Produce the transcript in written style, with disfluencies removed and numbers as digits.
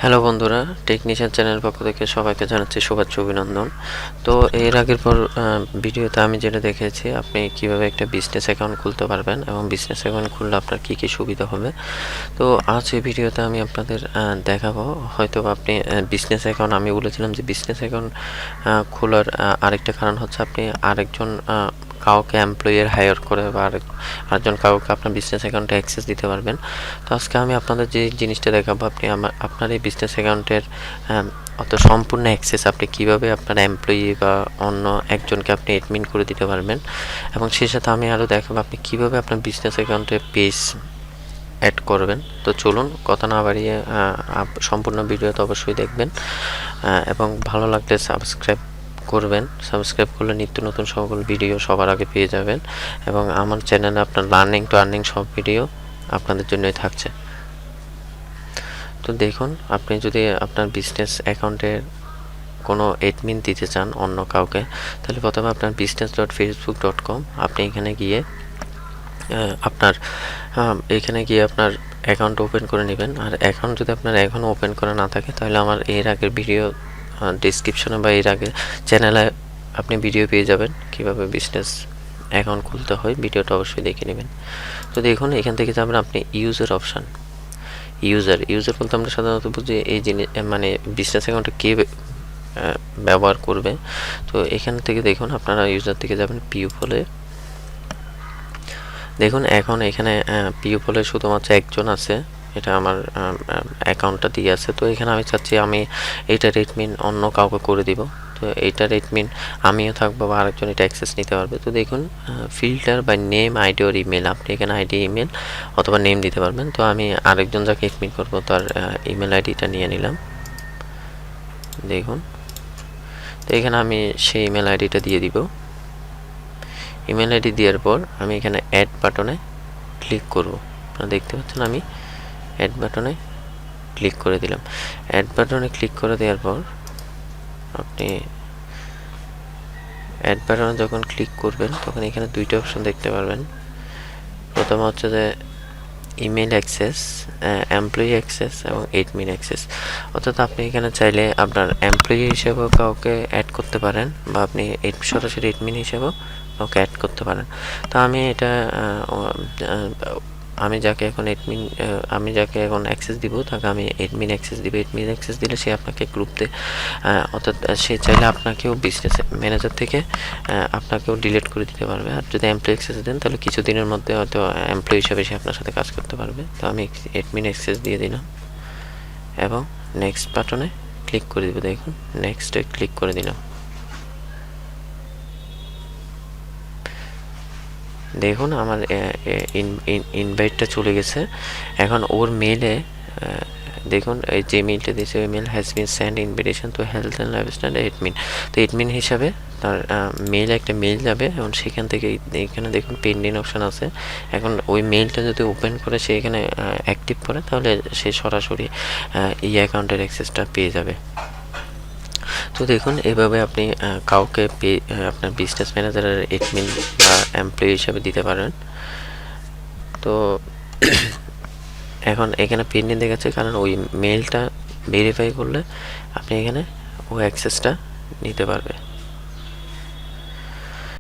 Hello বন্ধুরা, technician channel পক্ষ থেকে সবাইকে জানাচ্ছি শুভেচ্ছা অভিনন্দন। তো এর আগের ভিডিওতে আমি যেটা দেখেছি আপনি কিভাবে একটা বিজনেস অ্যাকাউন্ট খুলতে পারবেন এবং বিজনেস অ্যাকাউন্ট খুললে আপনার কি সুবিধা হবে। তো আজ এই ভিডিওতে আমি আপনাদের দেখাবো। হয়তো আপনি বিজনেস অ্যাকাউন্ট, আমি বলেছিলাম যে বিজনেস অ্যাকাউন্ট খোলার আরেকটা কারণ হচ্ছে আপনি আরেকজন কাউকে এমপ্লয়ির হায়ার করে বা আরেকজন কাউকে আপনার বিজনেস অ্যাকাউন্টে অ্যাক্সেস দিতে পারবেন। তো আজকে আমি আপনাদের যে জিনিসটা দেখাবো, আপনি আপনার এই বিজনেস অ্যাকাউন্টের অত সম্পূর্ণ অ্যাক্সেস আপনি কিভাবে আপনার এমপ্লয়ি বা অন্য একজনকে আপনি অ্যাডমিন করে দিতে পারবেন, এবং সেই সাথে আমি আরও দেখাবো আপনি কিভাবে আপনার বিজনেস অ্যাকাউন্টে পেজ অ্যাড করবেন। তো চলুন কথা না বাড়িয়ে সম্পূর্ণ ভিডিওতে অবশ্যই দেখবেন এবং ভালো লাগলে সাবস্ক্রাইব করবেন। সাবস্ক্রাইব করলে নিত্য নতুন সকল ভিডিও সবার আগে পেয়ে যাবেন, এবং আমার চ্যানেলে আপনার লার্নিং টু আর্নিং সব ভিডিও আপনাদের জন্যই থাকছে। তো দেখুন, আপনি যদি আপনার বিজনেস অ্যাকাউন্টের কোনো অ্যাডমিন দিতে চান অন্য কাউকে, তাহলে প্রথমে আপনার business.facebook.com আপনি এখানে গিয়ে আপনার অ্যাকাউন্ট ওপেন করে নেবেন। আর অ্যাকাউন্ট যদি আপনার এখনও ওপেন করা না থাকে, তাহলে আমার এর আগের ভিডিও ডিসক্রিপশনে বা এর আগে চ্যানেলে আপনি ভিডিও পেয়ে যাবেন কীভাবে বিজনেস অ্যাকাউন্ট খুলতে হয়, ভিডিওটা অবশ্যই দেখে নেবেন। তো দেখুন, এখান থেকে যাবেন আপনি ইউজার অপশান। ইউজার বলতে আমরা সাধারণত বুঝি এই জিনিস, মানে বিজনেস অ্যাকাউন্টে কে ব্যবহার করবে। তো এখান থেকে দেখুন আপনারা ইউজার থেকে যাবেন পিউপলে। দেখুন এখন এখানে পিউপলে শুধুমাত্র একজন আছে, এটা আমার অ্যাকাউন্টটা দিয়ে আছে। তো এখানে আমি চাচ্ছি আমি এইটার অ্যাডমিন অন্য কাউকে করে দিব। তো এইটার অ্যাডমিন আমিও থাকবো বা আরেকজন এটা অ্যাক্সেস নিতে পারবে। তো দেখুন, ফিল্টার বা নেম, আইডি ওর ইমেল, আপনি এখানে আইডি, ইমেল অথবা নেম দিতে পারবেন। তো আমি আরেকজন যাকে অ্যাডমিন করবো তার ইমেল আইডিটা নিয়ে নিলাম। দেখুন, তো এখানে আমি সেই ইমেল আইডিটা দিয়ে দিব। ইমেল আইডি দেওয়ার পর আমি এখানে অ্যাড বাটনে ক্লিক করব। আপনারা দেখতে পাচ্ছেন আমি অ্যাড বাটনে ক্লিক করে দিলাম। অ্যাড বাটনে ক্লিক করে দেওয়ার পর আপনি অ্যাড বাটনে যখন ক্লিক করবেন তখন এখানে দুইটা অপশন দেখতে পারবেন। প্রথম হচ্ছে যে ইমেল অ্যাক্সেস, এমপ্লয়ি অ্যাক্সেস এবং অ্যাডমিন অ্যাক্সেস। অর্থাৎ আপনি এখানে চাইলে আপনার এমপ্লয়ি হিসেবেও কাউকে অ্যাড করতে পারেন বা আপনি সরাসরি অ্যাডমিন হিসেবেও কাউকে অ্যাড করতে পারেন। তো আমি এটা আমি যাকে এখন অ্যাক্সেস দিব তাকে আমি অ্যাডমিন অ্যাক্সেস দিব। অ্যাডমিন অ্যাক্সেস দিলে সে আপনাকে গ্রুপতে, অর্থাৎ সে চাইলে আপনাকেও বিজনেস ম্যানেজার থেকে আপনাকেও ডিলিট করে দিতে পারবে। আর যদি এমপ্লয়ি অ্যাক্সেস দেন তাহলে কিছুদিনের মধ্যে হয়তো এমপ্লয়ি হিসাবে সে আপনার সাথে কাজ করতে পারবে। তো আমি অ্যাডমিন অ্যাক্সেস দিয়ে দিলাম এবং নেক্সট বাটনে ক্লিক করে দেবো। দেখুন, নেক্সটে ক্লিক করে দিলাম। দেখুন আমার ইনভাইটটা চলে গেছে। এখন ওর মেলে দেখুন, এই যে মেলটা দিয়েছে ওই mail has been send invitation to health and lifestyle admin. তো অ্যাডমিন হিসাবে তার একটা মেল যাবে এবং সেখান থেকে এখানে দেখুন পেন্ডিং অপশান আছে। এখন ওই মেলটা যদি ওপেন করে সে এখানে অ্যাক্টিভ করে, তাহলে সে সরাসরি এই অ্যাকাউন্টের অ্যাক্সেসটা পেয়ে যাবে। তো দেখুন, এভাবে আপনি কাউকে আপনার বিজনেস ম্যানেজারের অ্যাডমিন বা এমপ্লয়ি হিসাবে দিতে পারেন। তো এখন এখানে পেন্ডিং দেখাচ্ছে, কারণ ওই মেলটা ভেরিফাই করলে আপনি এখানে ও অ্যাক্সেসটা নিতে পারবে।